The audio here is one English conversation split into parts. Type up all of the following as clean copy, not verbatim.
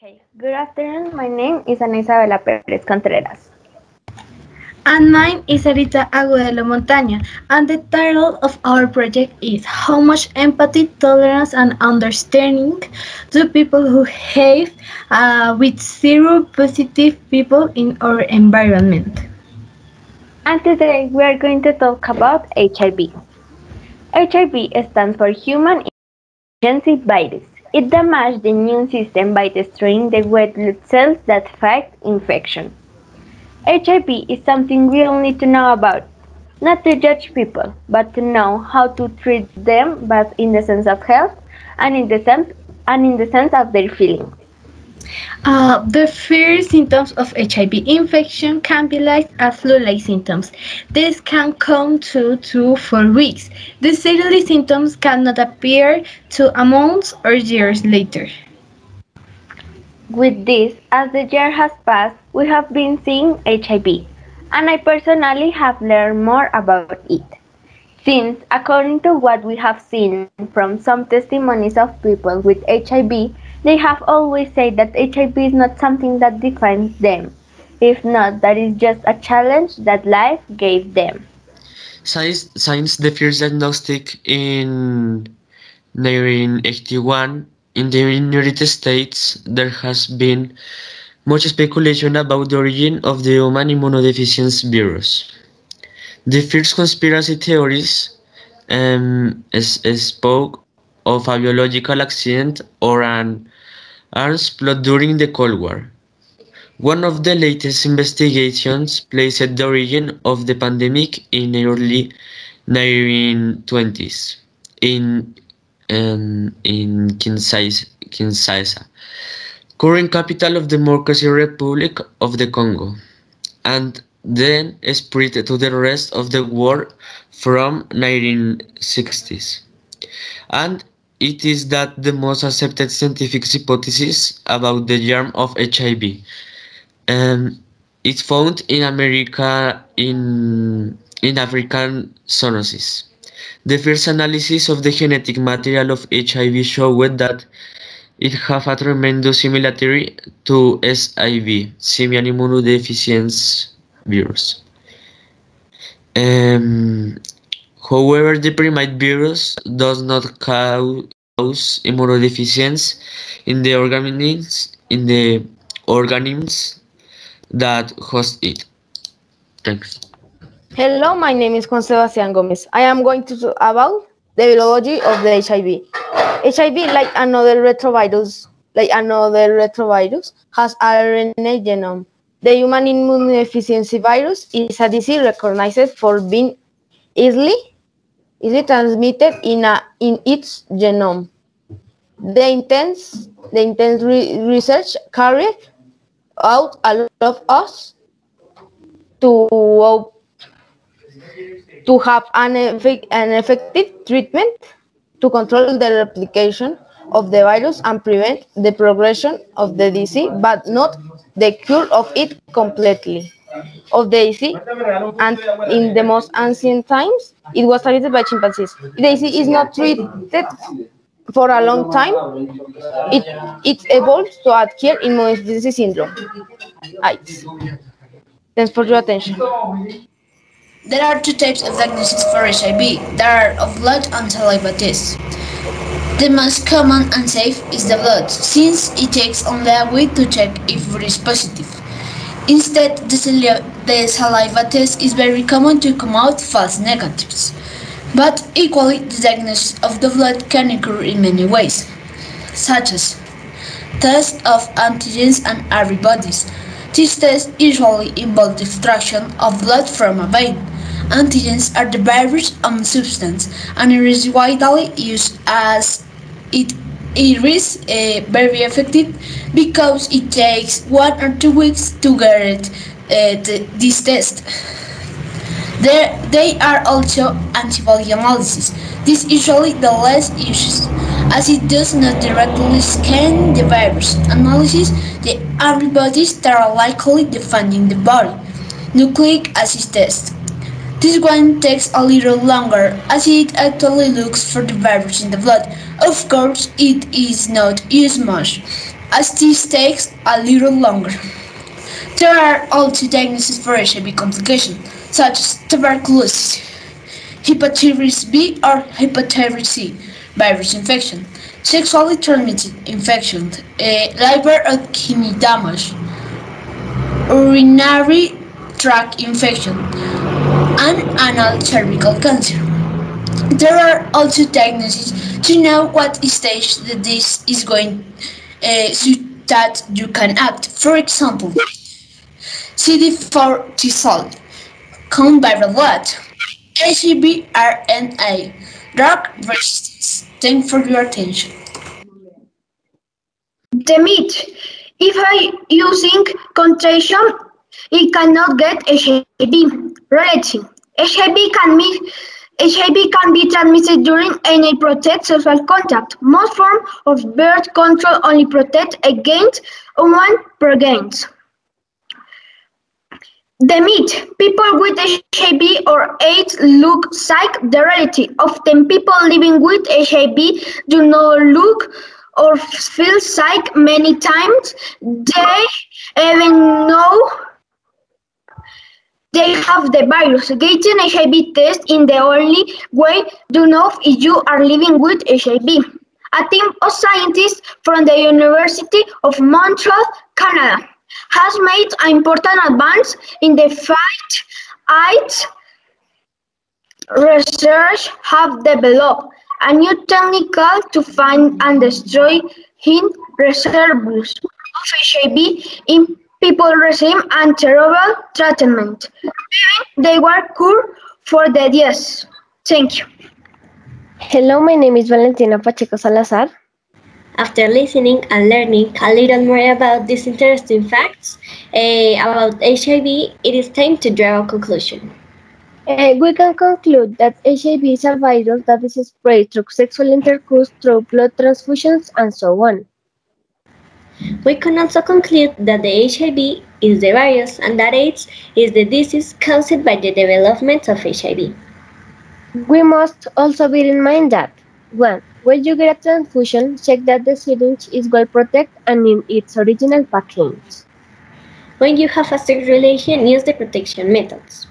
Okay, good afternoon. My name is Ana Isabela Perez Contreras. And mine is Erita Agudelo Montaña, and the title of our project is How much empathy, tolerance, and understanding do people who have with zero positive people in our environment? And today we are going to talk about HIV. HIV stands for Human Immunodeficiency Virus. It damages the immune system by destroying the white blood cells that fight infection. HIV is something we all need to know about, not to judge people, but to know how to treat them both in the sense of health and in the sense of their feelings. The first symptoms of HIV infection can be like flu-like symptoms. This can come 2 to 4 weeks. The deadly symptoms cannot appear to a month or years later. With this, as the year has passed, we have been seeing HIV, and I personally have learned more about it. Since, according to what we have seen from some testimonies of people with HIV, they have always said that HIV is not something that defines them. If not, that is just a challenge that life gave them. Since the first diagnostic in 1981 in the United States, there has been much speculation about the origin of the human immunodeficiency virus. The first conspiracy theories spoke of a biological accident or an arms plot during the Cold War. One of the latest investigations placed the origin of the pandemic in the early 1920s in Kinshasa, current capital of the Democratic Republic of the Congo, and then spread to the rest of the world from 1960s. And it is that the most accepted scientific hypothesis about the germ of HIV. It's found in America in African zoonosis. The first analysis of the genetic material of HIV showed that it have a tremendous similarity to SIV, simian immunodeficiency virus. Um, However, the primate virus does not cause immunodeficiency in the organisms that host it. Thanks. Hello, my name is Juan Sebastián Gomez. I am going to talk about the biology of the HIV. HIV, like another retrovirus, has RNA genome. The human immunodeficiency virus is a disease recognized for being easily transmitted in its genome. The intense research carried out allowed us to to have an effective treatment to control the replication of the virus and prevent the progression of the disease, but not the cure of it completely. Of the disease, and in the most ancient times, it was studied by chimpanzees. The disease is not treated for a long time. It, it evolves to acquire immunodeficiency syndrome. AIDS. Thanks for your attention. There are two types of diagnosis for HIV. There are of blood and saliva tests. The most common and safe is the blood, since it takes only a week to check if it is positive. Instead, the saliva test is very common to come out false negatives. But equally, the diagnosis of the blood can occur in many ways, such as tests of antigens and antibodies. These tests usually involve the extraction of blood from a vein. Antigens are the virus own substance, and it is widely used as it is very effective because it takes 1 or 2 weeks to get this test. They are also antibody analysis. This is usually the less used, as it does not directly scan the virus. Analysis the antibodies that are likely defending the body. Nucleic acid test. This one takes a little longer, as it actually looks for the virus in the blood. Of course, it is not used much, as this takes a little longer. There are also diagnoses for HIV complications, such as tuberculosis, hepatitis B or hepatitis C, virus infection, sexually transmitted infection, liver or kidney damage, urinary tract infection, and anal cervical cancer. There are also diagnoses to know what stage the disease is going so that you can act. For example, CD4 T cell, count viral load, HIV RNA, drug resistance. Thanks for your attention. The myth. If I using contraception, it cannot get HIV. Reality. HIV can be transmitted during any protected sexual contact. Most forms of birth control only protect against human pregnancy. The myth. People with HIV or AIDS look like the reality. Often people living with HIV do not look or feel like many times they even know they have the virus. Getting HIV test is the only way to know if you are living with HIV. A team of scientists from the University of Montreal, Canada, has made an important advance in the fight. AIDS research have developed a new technique to find and destroy hidden reservoirs of HIV in people receiving antiretroviral treatment. They were cured for the disease. Thank you. Hello, my name is Valentina Pacheco Salazar. After listening and learning a little more about these interesting facts about HIV, it is time to draw a conclusion. We can conclude that HIV is a virus that is spread through sexual intercourse, through blood transfusions, and so on. We can also conclude that the HIV is the virus and that AIDS is the disease caused by the development of HIV. We must also bear in mind that 1. When you get a transfusion, check that the syringe is well protected and in its original package. When you have a sex relation, use the protection methods.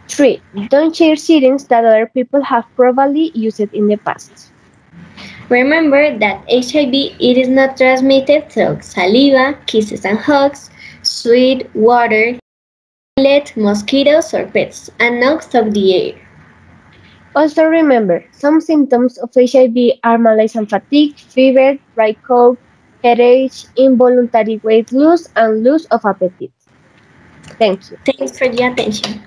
3. Don't share syringes that other people have probably used in the past. Remember that HIV it is not transmitted through saliva, kisses and hugs, sweat, water, mosquitoes or pets, and not through the air. Also remember, some symptoms of HIV are malaise and fatigue, fever, dry cough, headache, involuntary weight loss, and loss of appetite. Thank you. Thanks for your attention.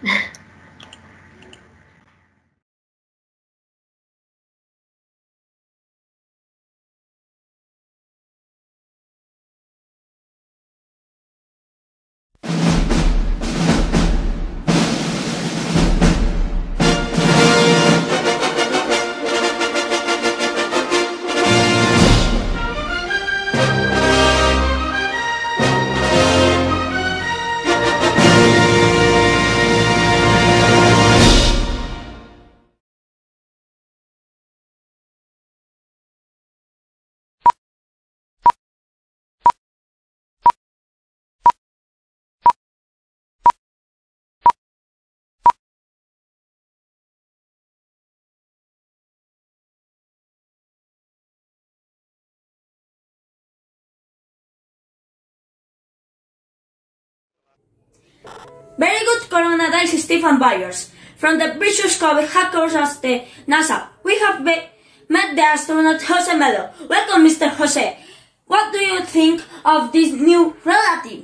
Very good, Corona dice Stephen Byers. From the British COVID hackers of the NASA, we have met the astronaut Jose Melo. Welcome, Mr. Jose. What do you think of this new reality?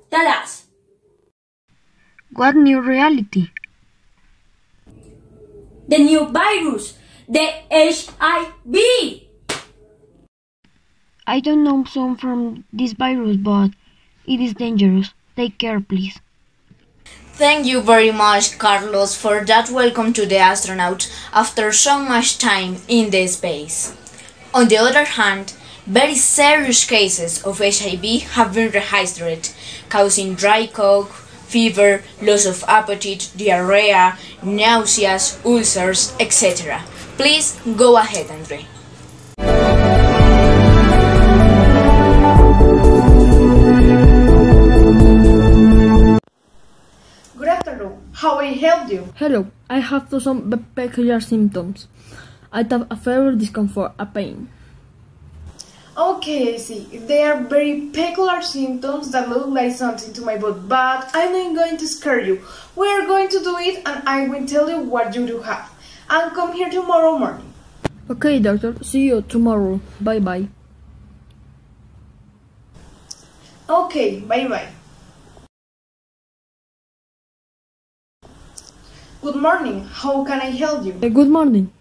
Tell us. What new reality? The new virus, the HIV. I don't know some from this virus, but it is dangerous. Take care, please. Thank you very much, Carlos, for that welcome to the astronaut after so much time in the space. On the other hand, very serious cases of HIV have been registered, causing dry cough, fever, loss of appetite, diarrhea, nausea, ulcers, etc. Please go ahead, Andre. I help you? Hello, I have some peculiar symptoms. I have a fever, discomfort, a pain. Okay, I see. They are very peculiar symptoms that look like something to my body, but I'm not going to scare you. We are going to do it and I will tell you what you do have. And come here tomorrow morning. Okay, doctor, see you tomorrow. Bye-bye. Okay, bye-bye. Good morning, how can I help you? Good morning.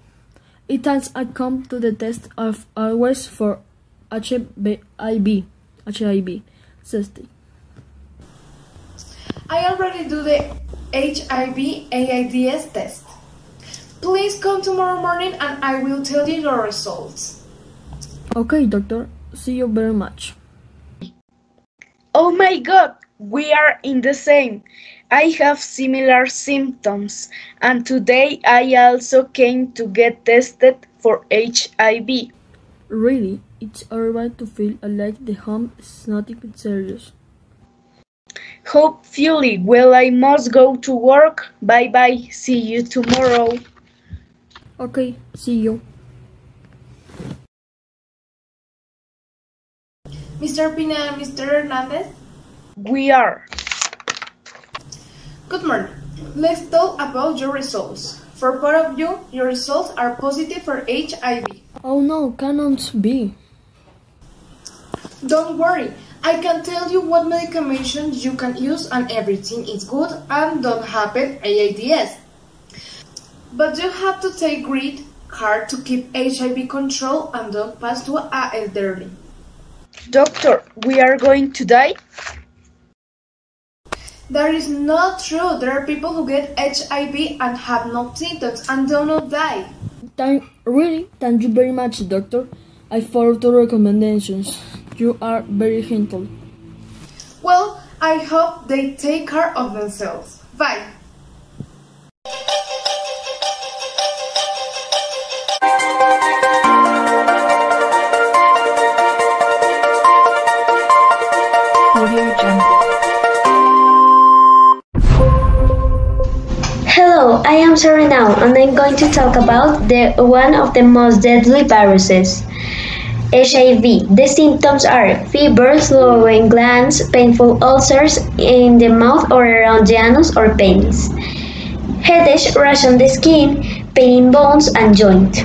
It times I come to the test of always for HIV testing. I already do the HIV AIDS test. Please come tomorrow morning and I will tell you your results. Okay, doctor, see you very much. Oh my God, we are in the same. I have similar symptoms, and today I also came to get tested for HIV. Really, it's horrible to feel like the harm is nothing serious. Hopefully, well, I must go to work. Bye bye, see you tomorrow. Okay, see you. Mr. Pina and Mr. Hernandez? We are. Good morning. Let's talk about your results. For both of you, your results are positive for HIV. Oh no, cannot be. Don't worry, I can tell you what medications you can use and everything is good and don't happen AIDS. But you have to take great care to keep HIV control and don't pass to an elderly. Doctor, we are going to die? That is not true. There are people who get HIV and have no symptoms and do not die. Really? Thank you very much, doctor. I follow the recommendations. You are very gentle. Well, I hope they take care of themselves. Bye. Hello, I am Sarah now, and I'm going to talk about one of the most deadly viruses, HIV. The symptoms are fever, swollen glands, painful ulcers in the mouth or around the anus or penis, headache, rash on the skin, pain in bones and joints.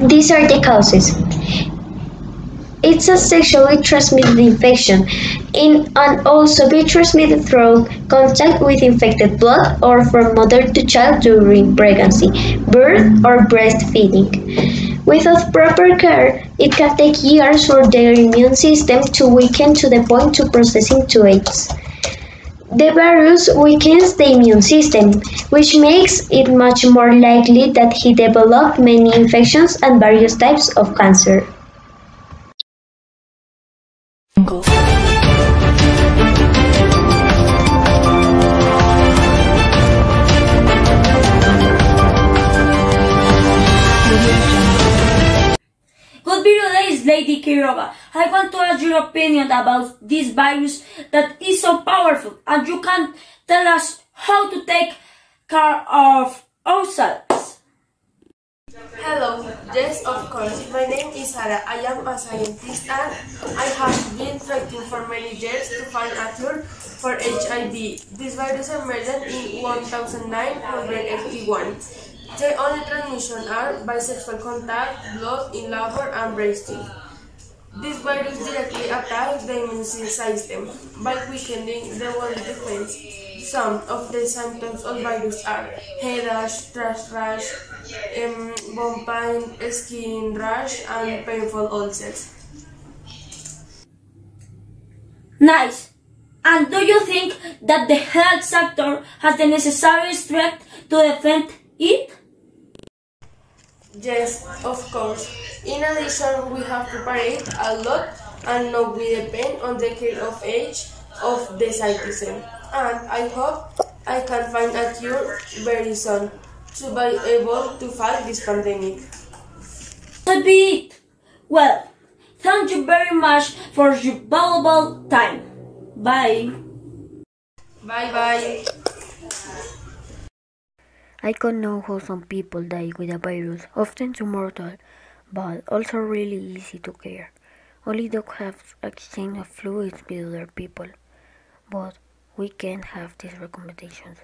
These are the causes. It's a sexually transmitted infection and also be transmitted through contact with infected blood or from mother to child during pregnancy, birth, or breastfeeding. Without proper care, it can take years for their immune system to weaken to the point to processing to AIDS. The virus weakens the immune system, which makes it much more likely that he develop many infections and various types of cancer. Good video days, Lady Quiroga. I want to ask your opinion about this virus that is so powerful, and you can tell us how to take care of ourselves. Hello, yes, of course. My name is Sarah. I am a scientist and I have been fighting for many years to find a cure for HIV. This virus emerged in 1981. The only transmission are by sexual contact, blood in labor, and breastfeeding. This virus directly attacks the immune system by weakening the body defense. Some of the symptoms of virus are headache, rash, bone pain, skin rash, and painful ulcers. Nice. And do you think that the health sector has the necessary strength to defend it? Yes, of course. In addition, we have prepared a lot and now we depend on the care of age of the citizen. And I hope I can find a cure very soon to be able to fight this pandemic. That be it. Well, thank you very much for your valuable time. Bye. Bye bye. I could know how some people die with a virus, often too mortal, but also really easy to care. Only dogs have exchange of fluids with other people, but we can't have these recommendations.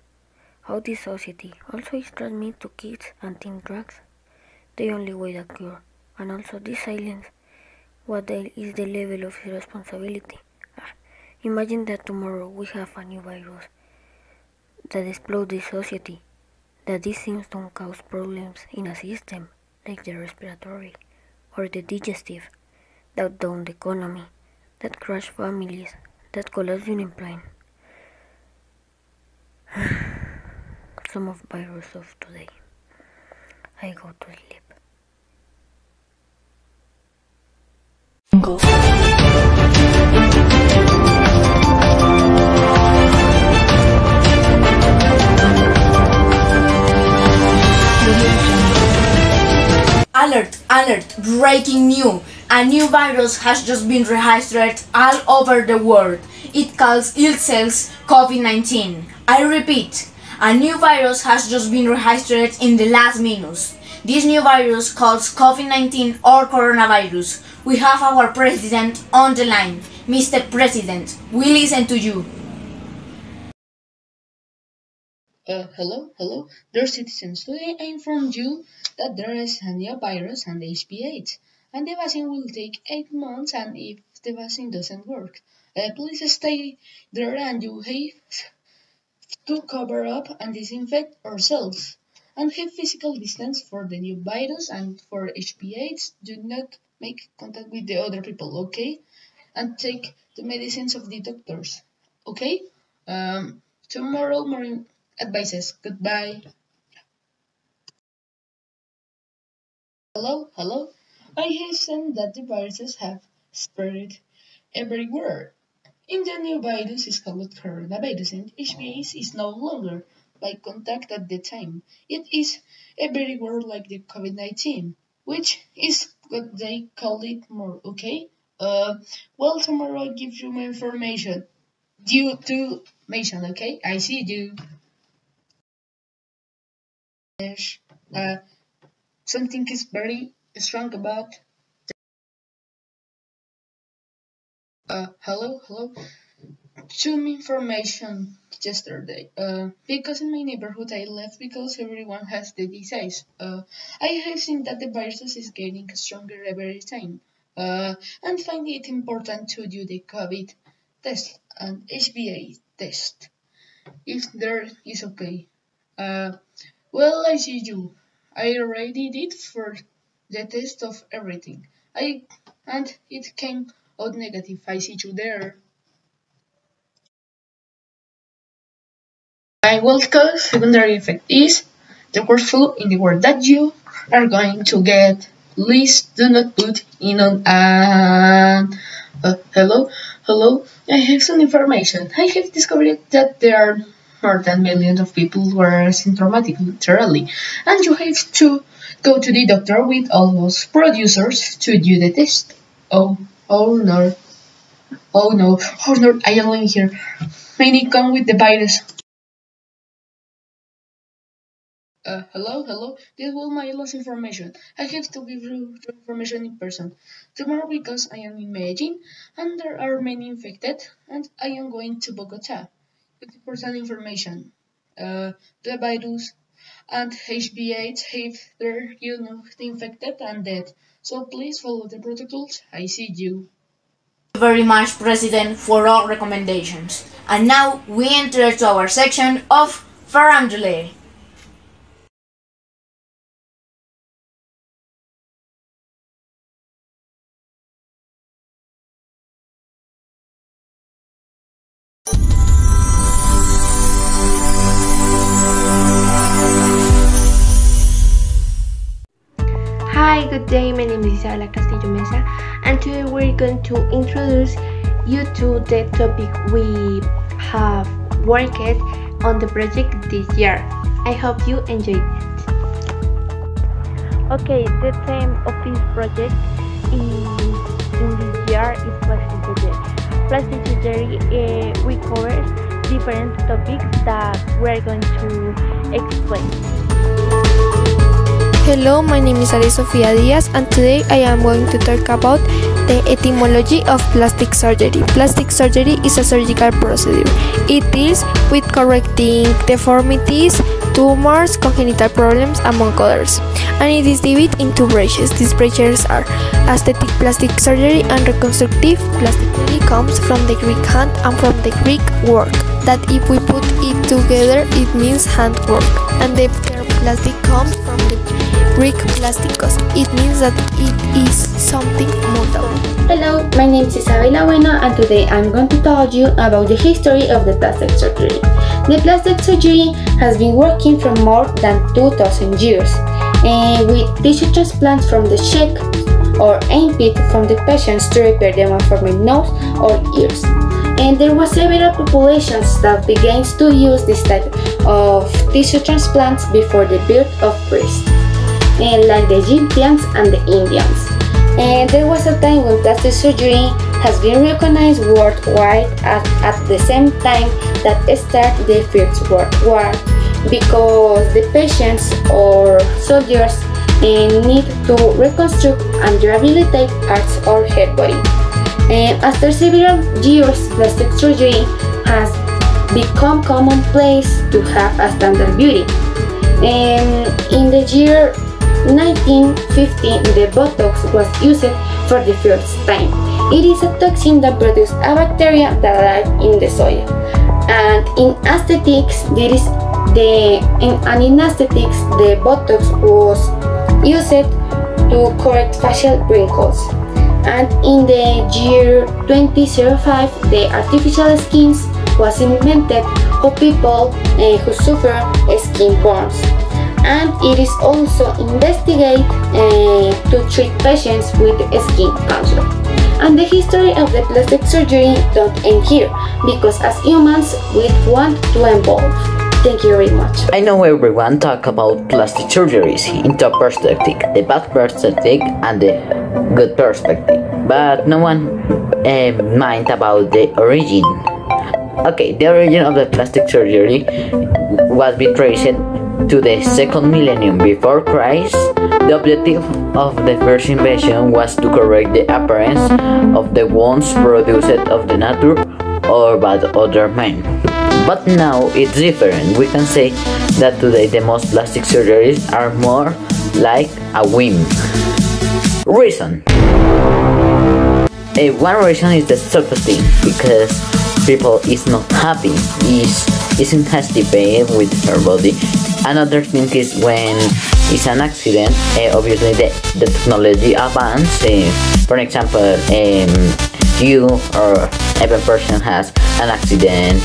How this society also is transmitted to kids and teen drugs, the only way to cure, and also this silence. Is the level of irresponsibility? Imagine that tomorrow we have a new virus that explodes the society, that these things don't cause problems in a system like the respiratory or the digestive, that down the economy, that crash families, that collapse unemployment. Some of virus of today. I go to sleep. Alert, alert, breaking news. A new virus has just been registered all over the world. It calls itself COVID-19. I repeat, a new virus has just been registered in the last minutes. This new virus calls COVID-19 or coronavirus. We have our president on the line. Mr. President, we listen to you. Hello, dear citizens. Today I informed you that there is a new virus and HB8, and the vaccine will take 8 months, and if the vaccine doesn't work, please stay there and you have to cover up and disinfect ourselves, and have physical distance for the new virus, and for HB8, do not make contact with the other people, okay? And take the medicines of the doctors, okay? Tomorrow morning advices. Goodbye. Hello. I have seen that the viruses have spread everywhere. In the new virus is called coronavirus, and HBS is no longer by contact at the time. It is everywhere like the COVID-19, which is what they call it more, okay? Well, tomorrow I'll give you more information. Due to mention, okay? I see you. Something is very strong about. Hello. Some information yesterday. Because in my neighborhood I left because everyone has the disease. I have seen that the virus is getting stronger every time. And find it important to do the COVID test and HBA test if there is okay. Well, I see you. I already did for the test of everything. And it came out negative. I see you there. My wild card secondary effect is the worst flu in the world that you are going to get. Please do not put in on hello. I have some information. I have discovered that there are more than millions of people who are asymptomatic, literally, and you have to go to the doctor with all those producers to do the test. Oh no, I am living here. Many come with the virus. Hello. This was my last information. I have to give you the information in person tomorrow because I am in Medellin and there are many infected, and I am going to Bogota. 50% information. The virus and HB8 have their infected and dead. So please follow the protocols. I see you. Thank you very much, President, for all recommendations. And now we enter to our section of Farandule. Hi, good day, my name is Isabela Castillo Mesa, and today we're going to introduce you to the topic we have worked on the project this year. I hope you enjoy it. Okay, the theme of this project in this year is plastic surgery. Plastic surgery we cover different topics that we're going to explain. Hello, my name is Ari Sofia Diaz, and today I am going to talk about the etymology of plastic surgery. Plastic surgery is a surgical procedure. It deals with correcting deformities, tumors, congenital problems, among others. And it is divided into branches. These branches are aesthetic plastic surgery and reconstructive plastic surgery. Comes from the Greek hand and from the Greek work, that if we put it together it means handwork. And the term plastic comes from the Greek plastikos. It means that it is something moldable. Hello, my name is Isabela Bueno, and today I'm going to tell you about the history of the plastic surgery. The plastic surgery has been working for more than 2000 years, with tissue transplants from the cheek or implant from the patients to repair the malformed nose or ears. And there were several populations that began to use this type of tissue transplants before the birth of Christ, like the Egyptians and the Indians. And there was a time when plastic surgery has been recognized worldwide at the same time that started the First World War, because the patients or soldiers need to reconstruct and rehabilitate parts of their body. After several years, plastic surgery has become commonplace to have a standard beauty. In the year 1950, the Botox was used for the first time. It is a toxin that produces a bacteria that lives in the soil. And in aesthetics, the Botox was used to correct facial wrinkles. And in the year 2005, the artificial skins was invented for people who suffer skin burns. And it is also investigated to treat patients with skin cancer. And the history of the plastic surgery don't end here, because as humans we want to evolve. Thank you very much. I know everyone talk about plastic surgeries in two perspective, the bad perspective and the good perspective, but no one mind about the origin. Okay, the origin of the plastic surgery was be traced to the second millennium before Christ. The objective of the first invention was to correct the appearance of the wounds produced of the nature or by other men. But now it's different. We can say that today the most plastic surgeries are more like a whim. Reason. One reason is the self-esteem, because people is not happy, isn't satisfied with her body. Another thing is when it's an accident, obviously the technology advance. For example, you or every person has an accident,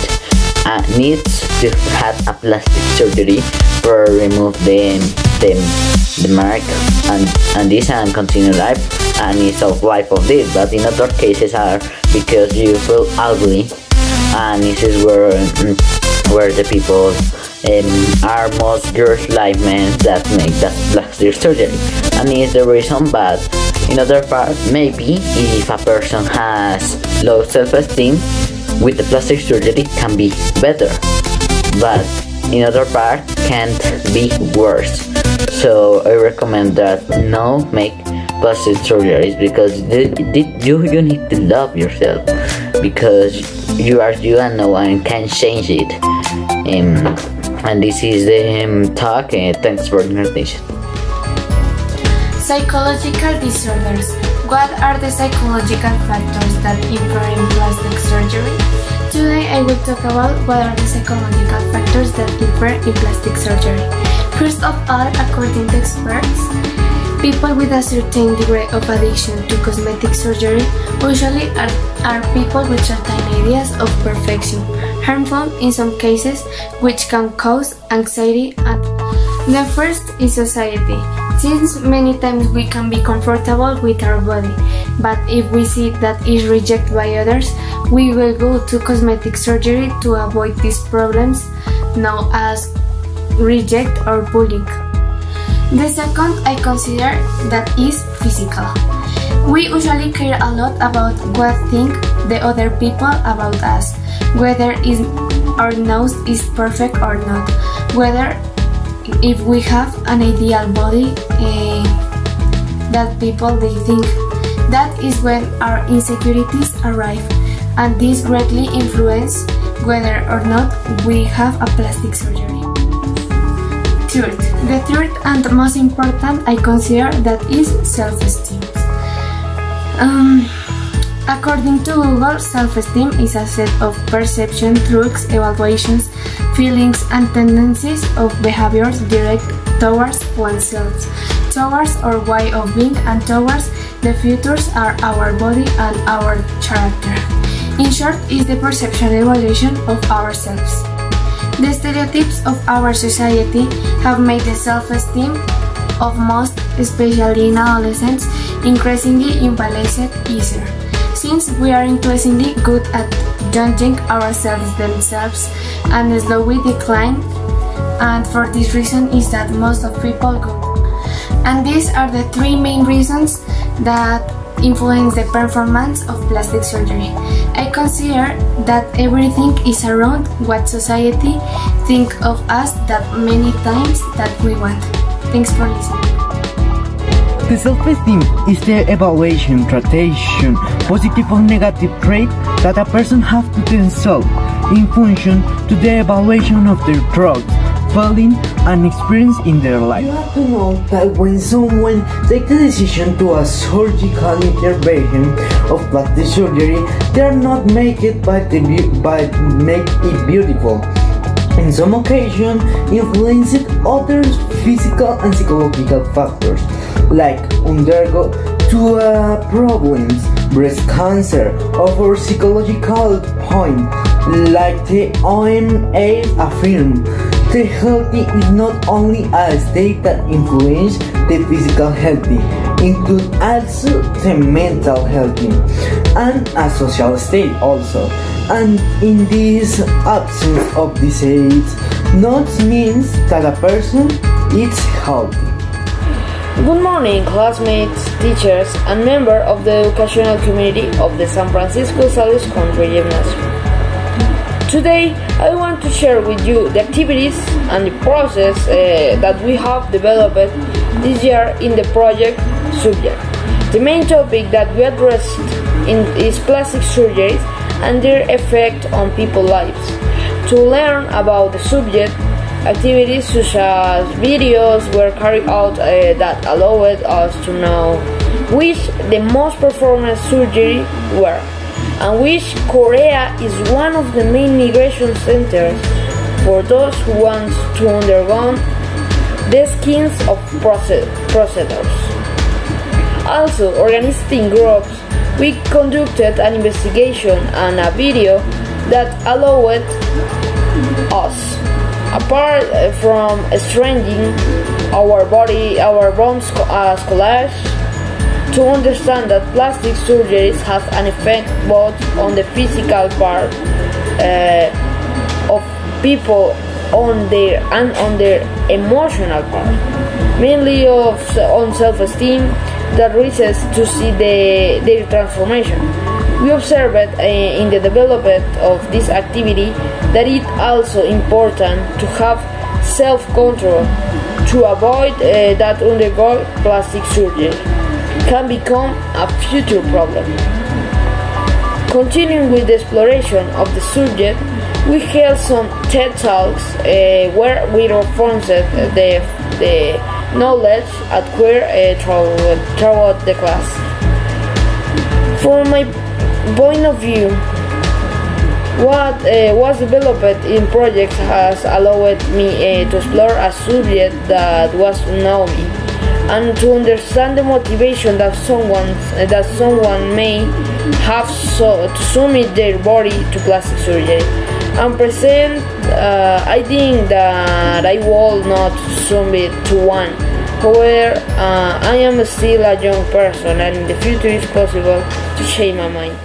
needs to have a plastic surgery for remove the mark and this and continue life and it's of life of this. But in other cases are because you feel ugly, and this is where the people are most girls like men that make that plastic surgery, and it's the reason. But in other part, maybe if a person has low self-esteem, with the plastic surgery can be better, but in other part can't be worse. So I recommend that no make plastic surgeries, because you need to love yourself, because you are you and no one can change it. And this is the talk. Thanks for the attention. Psychological disorders. What are the psychological factors that occur in plastic surgery? Today I will talk about what are the psychological factors that occur in plastic surgery. First of all, according to experts, people with a certain degree of addiction to cosmetic surgery usually are people with certain ideas of perfection, harmful in some cases, which can cause anxiety. The first is society. Since many times we can be comfortable with our body, but if we see that is rejected by others, we will go to cosmetic surgery to avoid these problems known as reject or bullying. The second I consider that is physical. We usually care a lot about what think the other people about us, whether our nose is perfect or not, whether if we have an ideal body that people they think. That is when our insecurities arrive, and this greatly influence whether or not we have a plastic surgery. Third, the third and most important I consider that is self-esteem. According to Google, self-esteem is a set of perception, truths, evaluations, feelings, and tendencies of behaviors direct towards oneself, towards our way of being, and towards the futures are our body and our character. In short, is the perception evaluation of ourselves. The stereotypes of our society have made the self-esteem of most, especially in adolescents, increasingly imbalanced easier, since we are increasingly good at judging ourselves themselves and slowly decline, and for this reason is that most of people go. And these are the three main reasons that influence the performance of plastic surgery. I consider that everything is around what society think of us that many times that we want. Thanks for listening. The self-esteem is the evaluation, tratation, positive or negative trait that a person has to themselves in function to the evaluation of their thoughts, feeling, and experience in their life. You have to know that when someone takes the decision to a surgical intervention of plastic surgery, they are not make it make it beautiful. In some occasions, influenced other physical and psychological factors, like undergo to problems, breast cancer, or for psychological point, like the OMA affirm. The healthy is not only a state that influences the physical healthy, include also the mental healthy, and a social state also. And in this absence of disease, not means that a person is healthy. Good morning, classmates, teachers, and members of the educational community of the San Francisco Sales Country Gymnasium. Today, I want to share with you the activities and the process that we have developed this year in the project subject. The main topic that we addressed is plastic surgeries and their effect on people's lives. To learn about the subject, activities such as videos were carried out that allowed us to know which the most performance surgery were, and which Korea is one of the main migration centers for those who want to undergo the skins of procedures. Also, organized in groups, we conducted an investigation and a video that allowed us, apart from strengthening our bones collage, to understand that plastic surgeries have an effect both on the physical part of people on their emotional part, mainly on self-esteem, that reaches to see their transformation. We observed in the development of this activity that it also important to have self-control to avoid that undergo plastic surgery can become a future problem. Continuing with the exploration of the subject, we held some TED Talks where we reinforced the knowledge acquired throughout the class. From my point of view, what was developed in projects has allowed me to explore a subject that was known me, and to understand the motivation that someone may have to submit their body to plastic surgery. And present, I think that I will not submit to one. However, I am still a young person, and in the future it's possible to change my mind.